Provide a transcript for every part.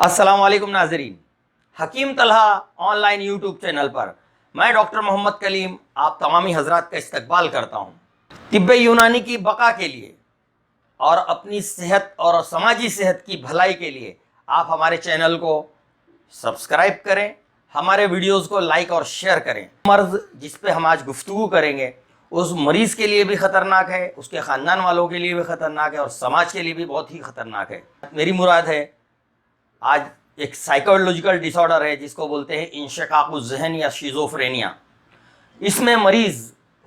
अस्सलाम वालेकुम नाजरीन, हकीम तलहा ऑनलाइन यूट्यूब चैनल पर मैं डॉक्टर मोहम्मद कलीम आप तमामी हजरात का इस्तकबाल करता हूँ। तिब्बे यूनानी की बका के लिए और अपनी सेहत और समाजी सेहत की भलाई के लिए आप हमारे चैनल को सब्सक्राइब करें, हमारे वीडियोस को लाइक और शेयर करें। मर्ज़ जिस पे हम आज गुफ्तगू करेंगे उस मरीज़ के लिए भी ख़तरनाक है, उसके ख़ानदान वालों के लिए भी ख़तरनाक है और समाज के लिए भी बहुत ही ख़तरनाक है। मेरी मुराद है आज एक साइकोलॉजिकल डिसऑर्डर है जिसको बोलते हैं इंशिकाकुज़ ज़हन या शिज़ोफ्रेनिया। इसमें मरीज़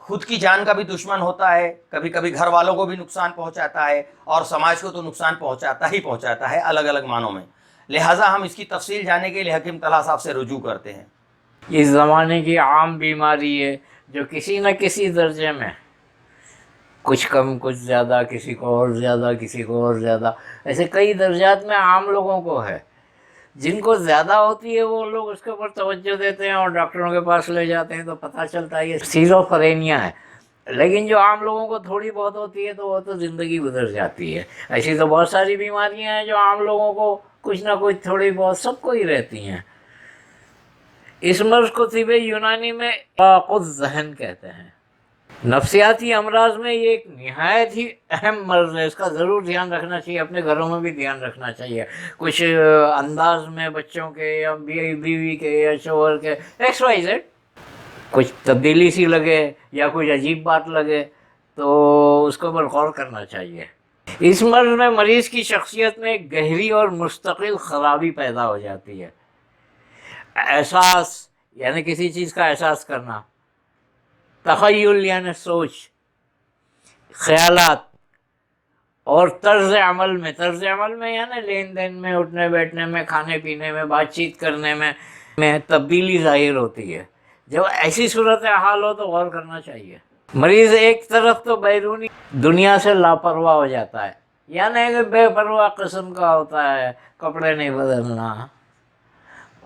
खुद की जान का भी दुश्मन होता है, कभी कभी घर वालों को भी नुकसान पहुंचाता है और समाज को तो नुकसान पहुंचाता है अलग अलग मानों में। लिहाजा हम इसकी तफसील जानने के लिए हकीम तलहा साहब से रुजू करते हैं। इस ज़माने की आम बीमारी है जो किसी न किसी दर्जे में, कुछ कम कुछ ज़्यादा, किसी को और ज़्यादा किसी को और ज़्यादा, ऐसे कई दर्जात में आम लोगों को है। जिनको ज़्यादा होती है वो लोग उसके ऊपर तवज्जो देते हैं और डॉक्टरों के पास ले जाते हैं तो पता चलता है ये सीज़ोफ्रेनिया है। लेकिन जो आम लोगों को थोड़ी बहुत होती है तो वो तो ज़िंदगी गुजर जाती है। ऐसी तो बहुत सारी बीमारियां हैं जो आम लोगों को कुछ ना कुछ थोड़ी बहुत सबको ही रहती हैं। इस मर्ज़ को तिब्बे यूनानी में इंशिकाकुज़ ज़हन कहते हैं। नफ्सियाती अमराज में ये एक निहायत ही अहम मर्ज़ है, इसका ज़रूर ध्यान रखना चाहिए, अपने घरों में भी ध्यान रखना चाहिए। कुछ अंदाज में बच्चों के या बीवी के या शोहर के XYZ कुछ तब्दीली सी लगे या कुछ अजीब बात लगे तो उसके ऊपर गौर करना चाहिए। इस मर्ज़ में मरीज़ की शख्सियत में एक गहरी और मुस्तकिल ख़राबी पैदा हो जाती है। एहसास यानी किसी चीज़ का एहसास करना, तख़य्युल यानी सोच, ख़यालात और तर्ज़ अमल में यानी लेन देन में, उठने बैठने में, खाने पीने में, बातचीत करने में तब्दीली ज़ाहिर होती है। जब ऐसी सूरत हाल हो तो गौर करना चाहिए। मरीज़ एक तरफ तो बैरूनी दुनिया से लापरवाह हो जाता है, यानी कि बेपरवाह किस्म का होता है, कपड़े नहीं बदलना,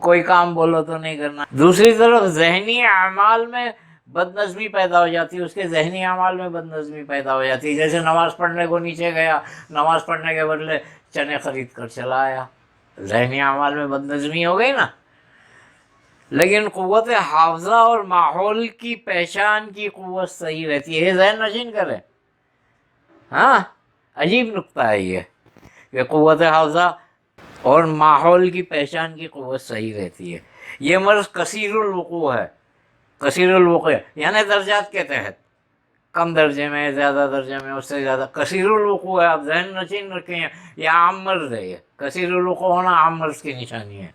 कोई काम बोलो तो नहीं करना। दूसरी तरफ ज़हनी अमाल में बदनज़मी पैदा हो जाती है, उसके ज़हनी अमाल में बदनज़मी पैदा हो जाती है। जैसे नमाज़ पढ़ने को नीचे गया, नमाज़ पढ़ने के बदले चने ख़रीद कर चला आया, ज़हनी अमाल में बदनज़मी हो गई ना। लेकिन क़ुव्वत हाफ़ज़ा और माहौल की पहचान की क़ुव्वत सही रहती है। ज़हन नशीन करें, हाँ, अजीब नुक्ता है ये कि क़ुव्वत हाफ़ज़ा और माहौल की पहचान की क़ुव्वत सही रहती है। ये मर्ज़ कसीरुल वुक़ू है, कसीरुल वुक़ू यानी दर्जात के तहत, कम दर्जे में, ज़्यादा दर्जे में, उससे ज़्यादा कसीरुल वुक़ू है। आप ज़हन नशीन रखें, यह आम मर्ज़ है। ये कसीरुल वुक़ू होना आम मर्ज़ की निशानी है।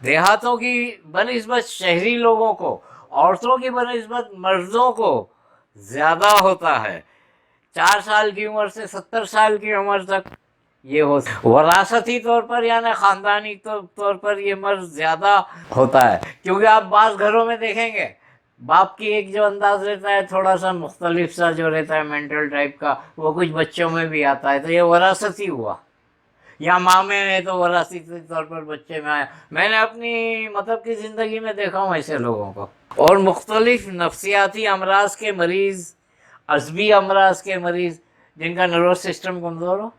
देहातों की बनिस्बत शहरी लोगों को, औरतों की बनिस्बत मर्दों को ज़्यादा होता है। 4 साल की उम्र से 70 साल की उम्र तक ये हो। वरासती तौर पर यानी ख़ानदानी तौर पर ये मर्ज़ ज़्यादा होता है, क्योंकि आप बाज़ घरों में देखेंगे बाप की एक जो अंदाज़ रहता है थोड़ा सा मुख्तलिफ सा जो रहता है मेंटल टाइप का, वो कुछ बच्चों में भी आता है। तो ये वरासती हुआ, या माँ में है तो वरासती तौर पर बच्चे में आया। मैंने अपनी मतलब की ज़िंदगी में देखा हूँ ऐसे लोगों को। और मुख्तलिफ नफ्सियाती अमराज के मरीज़, अज़बी अमराज के मरीज़ जिनका नर्वस सिस्टम कमज़ोर हो,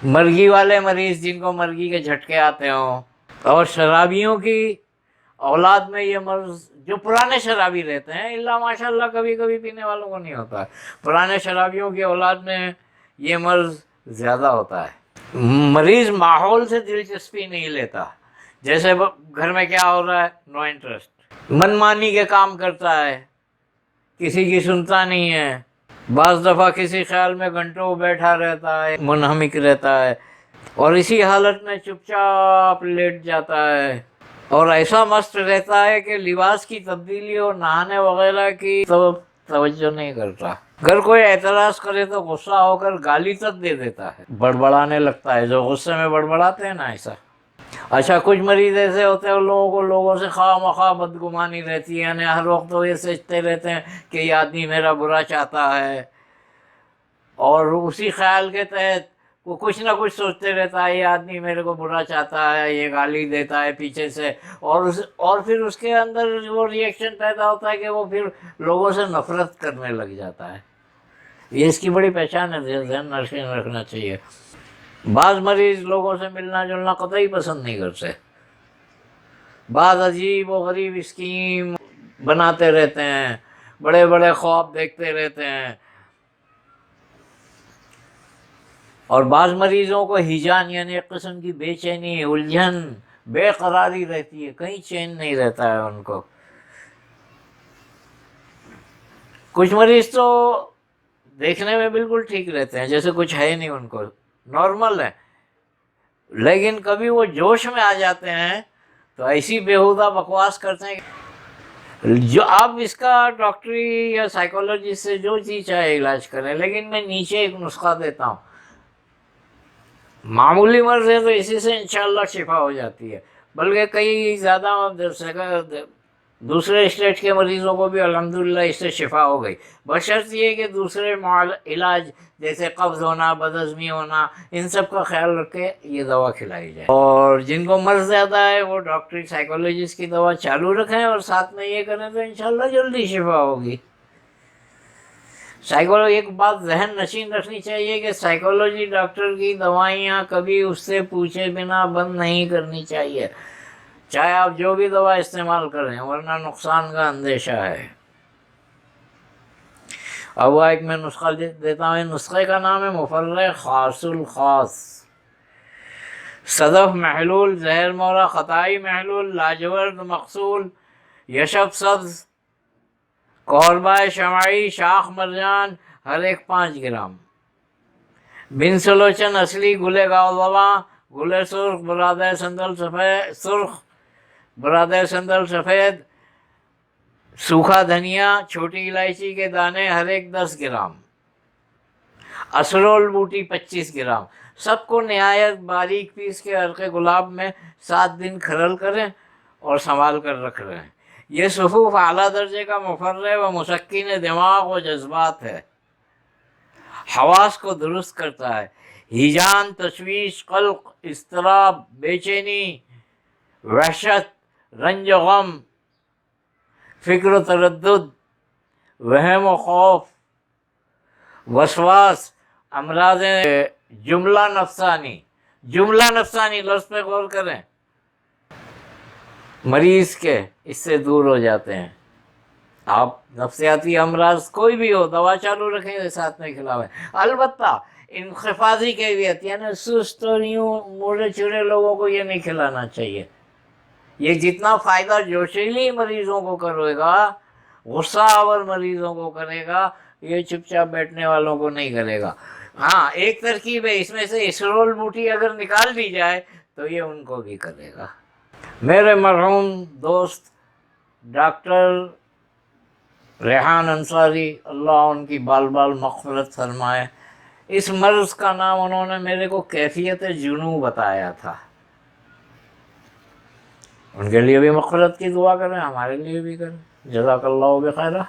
मर्गी वाले मरीज़ जिनको मर्गी के झटके आते हों, और शराबियों की औलाद में ये मर्ज़, जो पुराने शराबी रहते हैं, इल्ला माशाल्लाह कभी कभी पीने वालों को नहीं होता है, पुराने शराबियों की औलाद में ये मर्ज़ ज़्यादा होता है। मरीज़ माहौल से दिलचस्पी नहीं लेता, जैसे घर में क्या हो रहा है, नो इंटरेस्ट, मनमानी के काम करता है, किसी की सुनता नहीं है, बाज़ दफ़ा किसी ख्याल में घंटों बैठा रहता है, मुनहमिक रहता है, और इसी हालत में चुपचाप लेट जाता है और ऐसा मस्त रहता है कि लिबास की तब्दीली और नहाने वगैरह की तो तवज्जो नहीं करता। अगर कोई एतराज़ करे तो गुस्सा होकर गाली तक दे देता है, बड़बड़ाने लगता है, जो गुस्से में बड़बड़ाते हैं ना, ऐसा। अच्छा, कुछ मरीज़ ऐसे होते हैं उन लोगों को लोगों से खामखा बदगुमानी रहती है, यानी हर वक्त वो ये सोचते रहते हैं कि ये आदमी मेरा बुरा चाहता है, और उसी ख्याल के तहत वो कुछ ना कुछ सोचते रहता है, ये आदमी मेरे को बुरा चाहता है, ये गाली देता है पीछे से, और फिर उसके अंदर वो रिएक्शन पैदा होता है कि वो फिर लोगों से नफ़रत करने लग जाता है। ये इसकी बड़ी पहचान है, ध्यान नशीन रखना चाहिए। بعض مریض لوگوں سے ملنا جلنا قطعی پسند نہیں کرتے، بعض عجیب و غریب اسکیم بناتے رہتے ہیں، بڑے بڑے خواب دیکھتے رہتے ہیں، اور بعض مریضوں کو ہیجان یعنی ایک قسم کی بے چینی، الجھن، بے قراری رہتی ہے، کہیں چین نہیں رہتا ہے ان کو۔ کچھ مریض تو دیکھنے میں بالکل ٹھیک رہتے ہیں، جیسے کچھ ہے نہیں، ان کو نارمل ہے، لیکن کبھی وہ جوش میں آ جاتے ہیں تو ایسی بیہودہ بکواس کرتے ہیں جو آپ اس کا ڈاکٹری یا سائیکولوجسٹ سے جو چیز چاہے علاج کریں، لیکن میں نیچے ایک نسخہ دیتا ہوں، معمولی مرض ہے تو اسی سے انشاءاللہ شفا ہو جاتی ہے، بلکہ کئی زیادہ دوسرے اسٹیٹ کے مریضوں کو بھی الحمدللہ اس سے شفا ہو گئی، بشرط یہ کہ دوسرے علاج جیسے قبض ہونا، بدہضمی ہونا، ان سب کا خیال رکھ کے یہ دوا کھلائی جائے، اور جن کو مرض زیادہ ہے وہ ڈاکٹری سائیکولوجسٹ کی دوا چالو رکھیں اور ساتھ میں یہ کریں تو انشاءاللہ جلدی شفا ہوگی۔ ایک بات ذہن نشین رکھنی چاہیے کہ سائیکولوجی ڈاکٹر کی دوائیاں کبھی اس سے پوچھے بنا بند نہیں کرنی چاہیے، چاہے آپ جو بھی دوا استعمال کریں، ورنہ نقصان کا اندیشہ ہے۔ اب وہ ایک میں نسخہ دیتا ہوں، نسخے کا نام ہے مفرح خاص الخاص، صدف محلول، زہر مورا خطائی محلول، لاجورد مغسول، یشب سبز، کوربائے شمعی، شاخ مرجان، ہر ایک 5 گرام، بن سلوچن اصلی، گلے گاودواں، گلے سرخ، برادہ سندل سفید سرخ، برادہ سندل سفید، سوکھا دھنیا، چھوٹی الائچی کے دانے ہر ایک 10 گرام، اسرول بوٹی 25 گرام، سب کو نہایت باریک پیس کے عرق گلاب میں 7 دن کھرل کریں اور سنبھال کر رکھ رہے ہیں۔ یہ صفوف اعلیٰ درجے کا مفرح و مسکن دماغ و جذبات ہے، حواس کو درست کرتا ہے، ہیجان، تشویش، قلق، اضطراب، بے چینی، وحشت، رنج و غم، فکر و تردد، وہم و خوف، وسواس، امراض جملہ نفسانی لفظ پہ غور کریں، مریض کے اس سے دور ہو جاتے ہیں۔ آپ نفسیاتی امراض کوئی بھی ہو دوا چالو رکھیں گے، ساتھ میں کھلاویں، البتہ انخفاضی کیفیت یعنی سست اور یوں موڑے چورے لوگوں کو یہ نہیں کھلانا چاہیے۔ یہ جتنا فائدہ جوشیلی مریضوں کو کرے گا، غصہ آور مریضوں کو کرے گا، یہ چپ چاپ بیٹھنے والوں کو نہیں کرے گا۔ ہاں ایک ترکیب ہے، اس میں سے اسرول بوٹی اگر نکال دی جائے تو یہ ان کو بھی کرے گا۔ میرے مرحوم دوست ڈاکٹر ریحان انصاری، اللہ ان کی بال بال مغفرت فرمائے، اس مرض کا نام انہوں نے میرے کو کیفیت جنوں بتایا تھا۔ ان کے لیے بھی مغفرت کی دعا کریں، ہمارے لیے بھی کریں، جزاک اللہ بخیرہ۔